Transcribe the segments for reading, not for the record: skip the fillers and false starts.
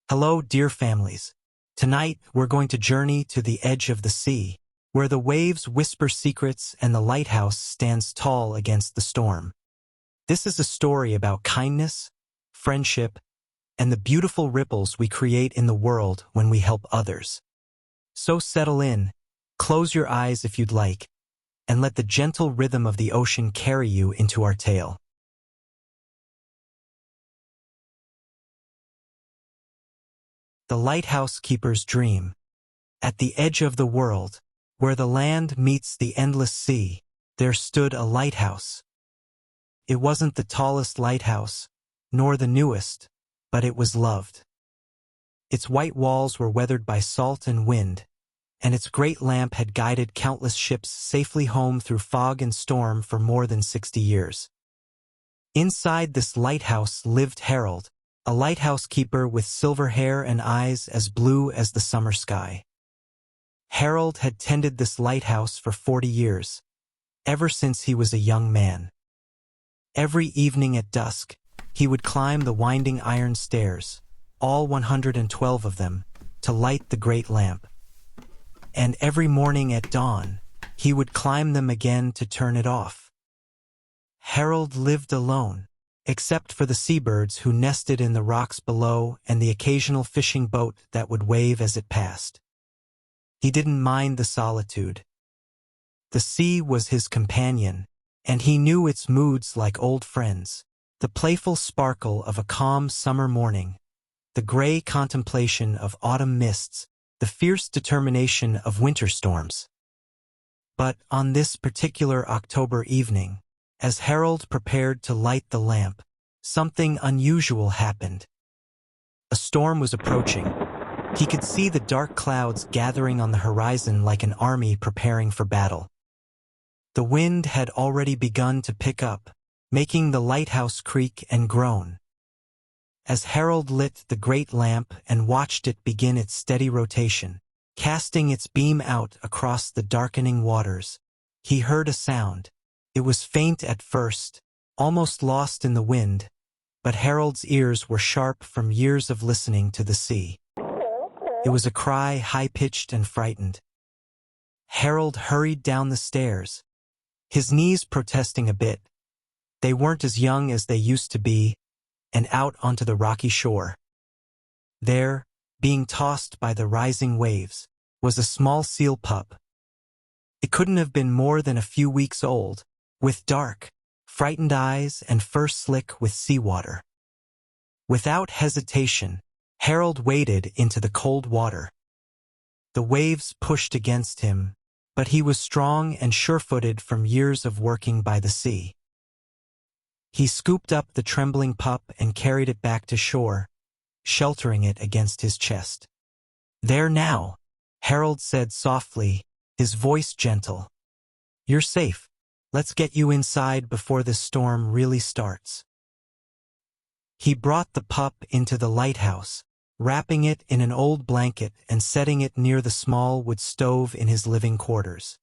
Hello, dear families. Tonight, we're going to journey to the edge of the sea, where the waves whisper secrets and the lighthouse stands tall against the storm. This is a story about kindness, friendship, and the beautiful ripples we create in the world when we help others. So settle in, close your eyes if you'd like, and let the gentle rhythm of the ocean carry you into our tale. The lighthouse keeper's dream. At the edge of the world, where the land meets the endless sea, there stood a lighthouse. It wasn't the tallest lighthouse, nor the newest, but it was loved. Its white walls were weathered by salt and wind, and its great lamp had guided countless ships safely home through fog and storm for more than 60 years. Inside this lighthouse lived Harold, a lighthouse keeper with silver hair and eyes as blue as the summer sky. Harold had tended this lighthouse for 40 years, ever since he was a young man. Every evening at dusk, he would climb the winding iron stairs, all 112 of them, to light the great lamp. And every morning at dawn, he would climb them again to turn it off. Harold lived alone, except for the seabirds who nested in the rocks below and the occasional fishing boat that would wave as it passed. He didn't mind the solitude. The sea was his companion, and he knew its moods like old friends. The playful sparkle of a calm summer morning, the gray contemplation of autumn mists, the fierce determination of winter storms. But on this particular October evening, as Harold prepared to light the lamp, something unusual happened. A storm was approaching. He could see the dark clouds gathering on the horizon like an army preparing for battle. The wind had already begun to pick up, making the lighthouse creak and groan. As Harold lit the great lamp and watched it begin its steady rotation, casting its beam out across the darkening waters, he heard a sound. It was faint at first, almost lost in the wind, but Harold's ears were sharp from years of listening to the sea. It was a cry high-pitched and frightened. Harold hurried down the stairs, his knees protesting a bit. They weren't as young as they used to be, and out onto the rocky shore. There, being tossed by the rising waves, was a small seal pup. It couldn't have been more than a few weeks old, with dark, frightened eyes and fur slick with seawater. Without hesitation, Harold waded into the cold water. The waves pushed against him, but he was strong and sure-footed from years of working by the sea. He scooped up the trembling pup and carried it back to shore, sheltering it against his chest. "There now," Harold said softly, his voice gentle. "You're safe. Let's get you inside before this storm really starts." He brought the pup into the lighthouse, wrapping it in an old blanket and setting it near the small wood stove in his living quarters.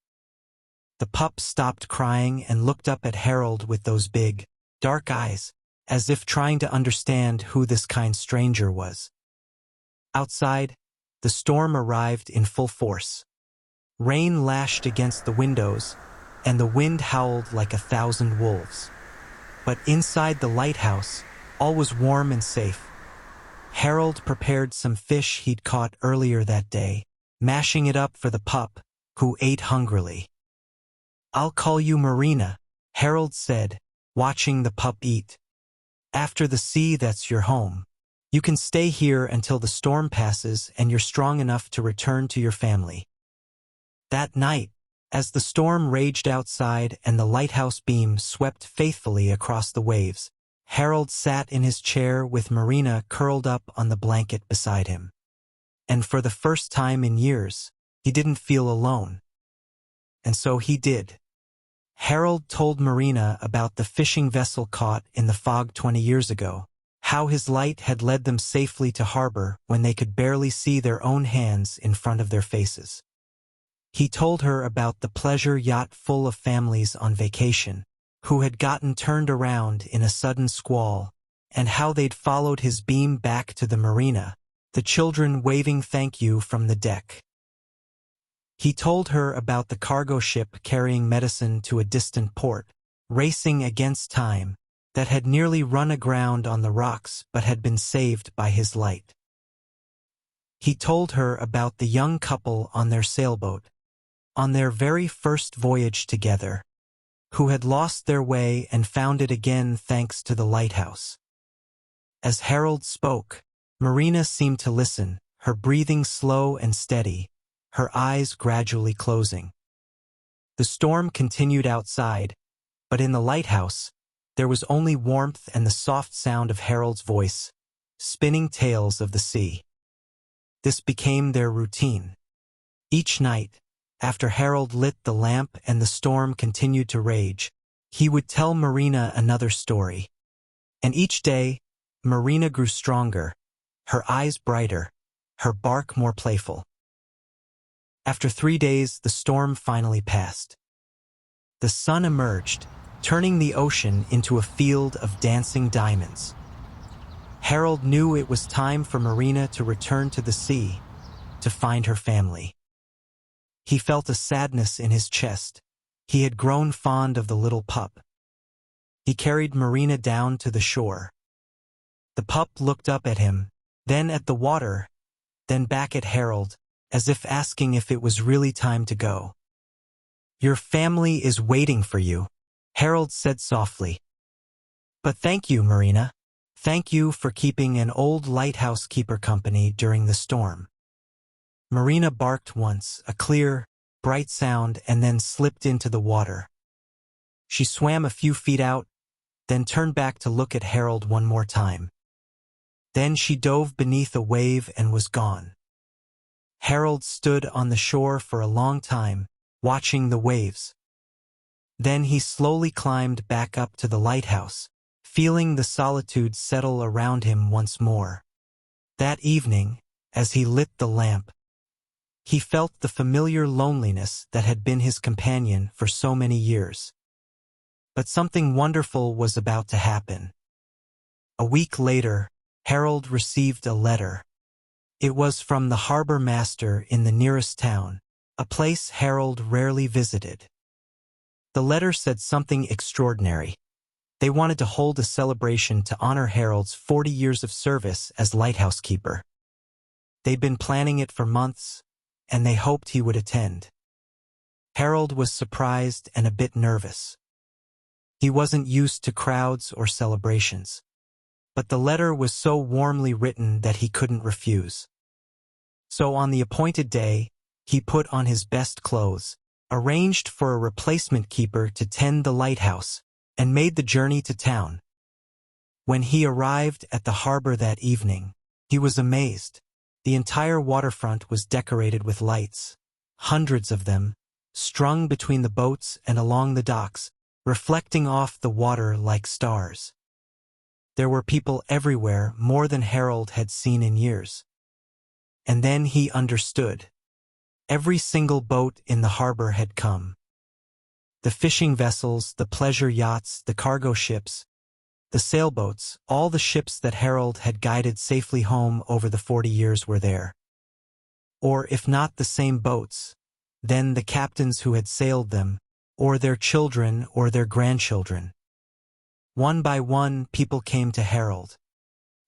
The pup stopped crying and looked up at Harold with those big, dark eyes, as if trying to understand who this kind stranger was. Outside, the storm arrived in full force. Rain lashed against the windows, and the wind howled like 1,000 wolves. But inside the lighthouse, all was warm and safe. Harold prepared some fish he'd caught earlier that day, mashing it up for the pup, who ate hungrily. "I'll call you Marina," Harold said, watching the pup eat. "After the sea, that's your home. You can stay here until the storm passes and you're strong enough to return to your family." That night, as the storm raged outside and the lighthouse beam swept faithfully across the waves, Harold sat in his chair with Marina curled up on the blanket beside him. And for the first time in years, he didn't feel alone. And so he did. Harold told Marina about the fishing vessel caught in the fog 20 years ago, how his light had led them safely to harbor when they could barely see their own hands in front of their faces. He told her about the pleasure yacht full of families on vacation, who had gotten turned around in a sudden squall, and how they'd followed his beam back to the marina, the children waving thank you from the deck. He told her about the cargo ship carrying medicine to a distant port, racing against time, that had nearly run aground on the rocks but had been saved by his light. He told her about the young couple on their sailboat, on their very first voyage together, who had lost their way and found it again thanks to the lighthouse. As Harold spoke, Marina seemed to listen, her breathing slow and steady, her eyes gradually closing. The storm continued outside, but in the lighthouse, there was only warmth and the soft sound of Harold's voice, spinning tales of the sea. This became their routine. Each night, after Harold lit the lamp and the storm continued to rage, he would tell Marina another story. And each day, Marina grew stronger, her eyes brighter, her bark more playful. After 3 days, the storm finally passed. The sun emerged, turning the ocean into a field of dancing diamonds. Harold knew it was time for Marina to return to the sea, to find her family. He felt a sadness in his chest. He had grown fond of the little pup. He carried Marina down to the shore. The pup looked up at him, then at the water, then back at Harold, as if asking if it was really time to go. "Your family is waiting for you," Harold said softly. "But thank you, Marina. Thank you for keeping an old lighthouse keeper company during the storm." Marina barked once, a clear, bright sound, and then slipped into the water. She swam a few feet out, then turned back to look at Harold one more time. Then she dove beneath a wave and was gone. Harold stood on the shore for a long time, watching the waves. Then he slowly climbed back up to the lighthouse, feeling the solitude settle around him once more. That evening, as he lit the lamp, he felt the familiar loneliness that had been his companion for so many years. But something wonderful was about to happen. A week later, Harold received a letter. It was from the harbor master in the nearest town, a place Harold rarely visited. The letter said something extraordinary. They wanted to hold a celebration to honor Harold's 40 years of service as lighthouse keeper. They'd been planning it for months, and they hoped he would attend. Harold was surprised and a bit nervous. He wasn't used to crowds or celebrations. But the letter was so warmly written that he couldn't refuse. So on the appointed day, he put on his best clothes, arranged for a replacement keeper to tend the lighthouse, and made the journey to town. When he arrived at the harbor that evening, he was amazed. The entire waterfront was decorated with lights, hundreds of them, strung between the boats and along the docks, reflecting off the water like stars. There were people everywhere, more than Harold had seen in years. And then he understood. Every single boat in the harbor had come. The fishing vessels, the pleasure yachts, the cargo ships, the sailboats, all the ships that Harold had guided safely home over the 40 years were there. Or if not the same boats, then the captains who had sailed them, or their children or their grandchildren. One by one, people came to Harold.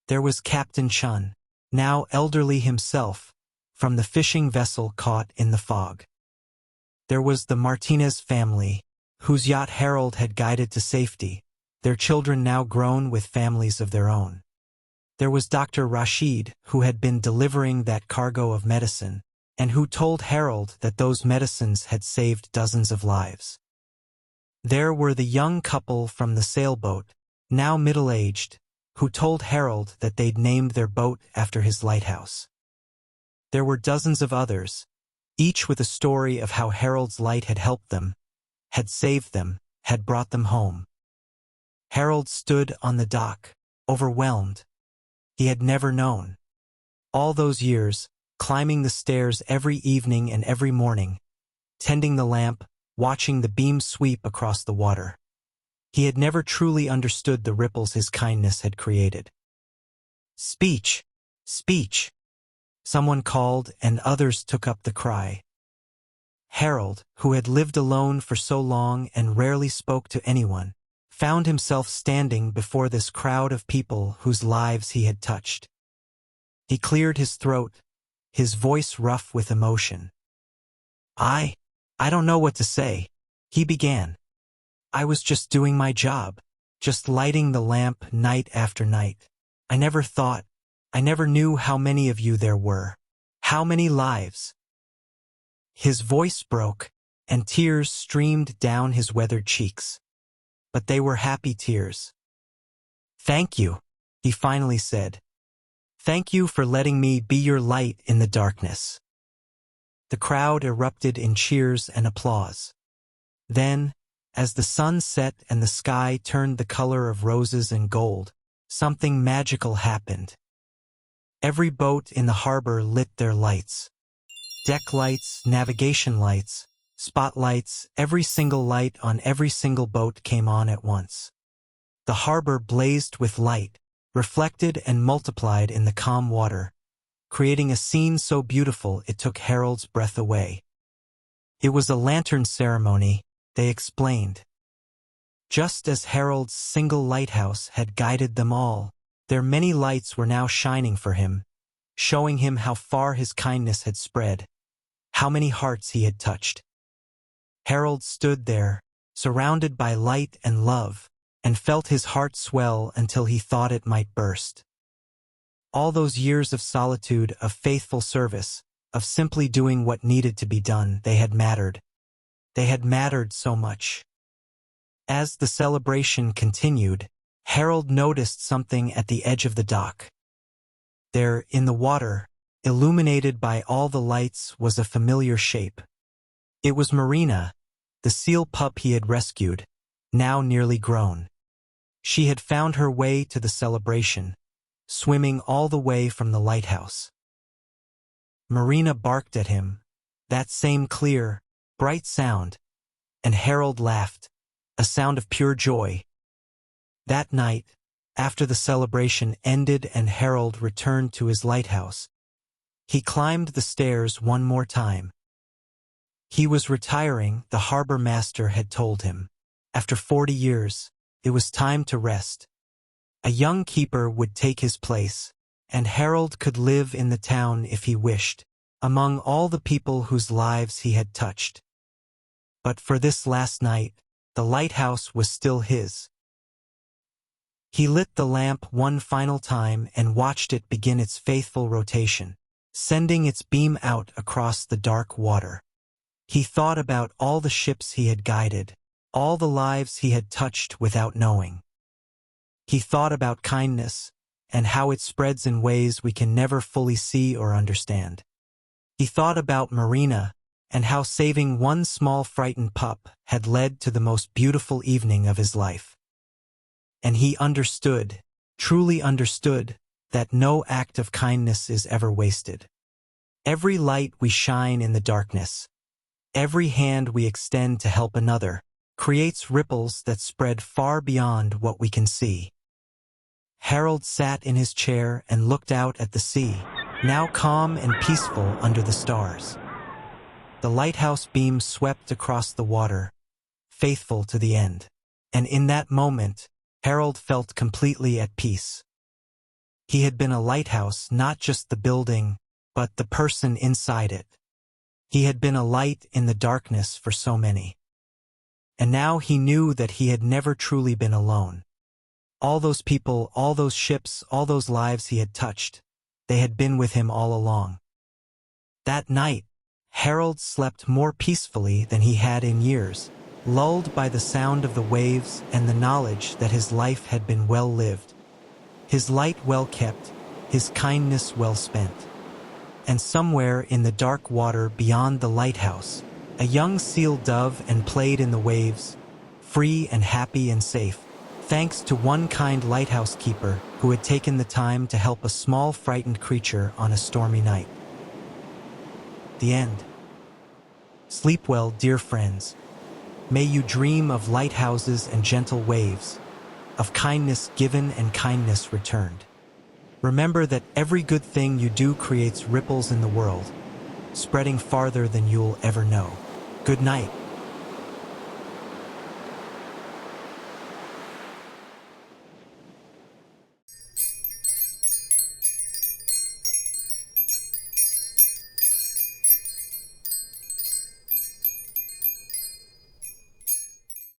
There was Captain Chun, now elderly himself, from the fishing vessel caught in the fog. There was the Martinez family, whose yacht Harold had guided to safety, their children now grown with families of their own. There was Dr. Rashid, who had been delivering that cargo of medicine, and who told Harold that those medicines had saved dozens of lives. There were the young couple from the sailboat, now middle-aged, who told Harold that they'd named their boat after his lighthouse. There were dozens of others, each with a story of how Harold's light had helped them, had saved them, had brought them home. Harold stood on the dock, overwhelmed. He had never known. All those years, climbing the stairs every evening and every morning, tending the lamp, watching the beam sweep across the water. He had never truly understood the ripples his kindness had created. Speech! Speech! Someone called, and others took up the cry. Harold, who had lived alone for so long and rarely spoke to anyone, found himself standing before this crowd of people whose lives he had touched. He cleared his throat, his voice rough with emotion. I don't know what to say," he began. "I was just doing my job, just lighting the lamp night after night. I never knew how many of you there were. How many lives." His voice broke, and tears streamed down his weathered cheeks. But they were happy tears. "Thank you," he finally said. "Thank you for letting me be your light in the darkness." The crowd erupted in cheers and applause. Then, as the sun set and the sky turned the color of roses and gold, something magical happened. Every boat in the harbor lit their lights. Deck lights, navigation lights, spotlights, every single light on every single boat came on at once. The harbor blazed with light, reflected and multiplied in the calm water, creating a scene so beautiful it took Harold's breath away. It was a lantern ceremony, they explained. Just as Harold's single lighthouse had guided them all, their many lights were now shining for him, showing him how far his kindness had spread, how many hearts he had touched. Harold stood there, surrounded by light and love, and felt his heart swell until he thought it might burst. All those years of solitude, of faithful service, of simply doing what needed to be done, they had mattered. They had mattered so much. As the celebration continued, Harold noticed something at the edge of the dock. There, in the water, illuminated by all the lights, was a familiar shape. It was Marina, the seal pup he had rescued, now nearly grown. She had found her way to the celebration, swimming all the way from the lighthouse. Marina barked at him, that same clear, bright sound, and Harold laughed, a sound of pure joy. That night, after the celebration ended and Harold returned to his lighthouse, he climbed the stairs one more time. He was retiring, the harbor master had told him. After 40 years, it was time to rest. A young keeper would take his place, and Harold could live in the town if he wished, among all the people whose lives he had touched. But for this last night, the lighthouse was still his. He lit the lamp one final time and watched it begin its faithful rotation, sending its beam out across the dark water. He thought about all the ships he had guided, all the lives he had touched without knowing. He thought about kindness, and how it spreads in ways we can never fully see or understand. He thought about Marina, and how saving one small frightened pup had led to the most beautiful evening of his life. And he understood, truly understood, that no act of kindness is ever wasted. Every light we shine in the darkness, every hand we extend to help another, creates ripples that spread far beyond what we can see. Harold sat in his chair and looked out at the sea, now calm and peaceful under the stars. The lighthouse beam swept across the water, faithful to the end, and in that moment, Harold felt completely at peace. He had been a lighthouse, not just the building, but the person inside it. He had been a light in the darkness for so many. And now he knew that he had never truly been alone. All those people, all those ships, all those lives he had touched, they had been with him all along. That night, Harold slept more peacefully than he had in years, lulled by the sound of the waves and the knowledge that his life had been well lived, his light well kept, his kindness well spent. And somewhere in the dark water beyond the lighthouse, a young seal dove and played in the waves, free and happy and safe, thanks to one kind lighthouse keeper who had taken the time to help a small frightened creature on a stormy night. The end. Sleep well, dear friends. May you dream of lighthouses and gentle waves, of kindness given and kindness returned. Remember that every good thing you do creates ripples in the world, spreading farther than you'll ever know. Good night.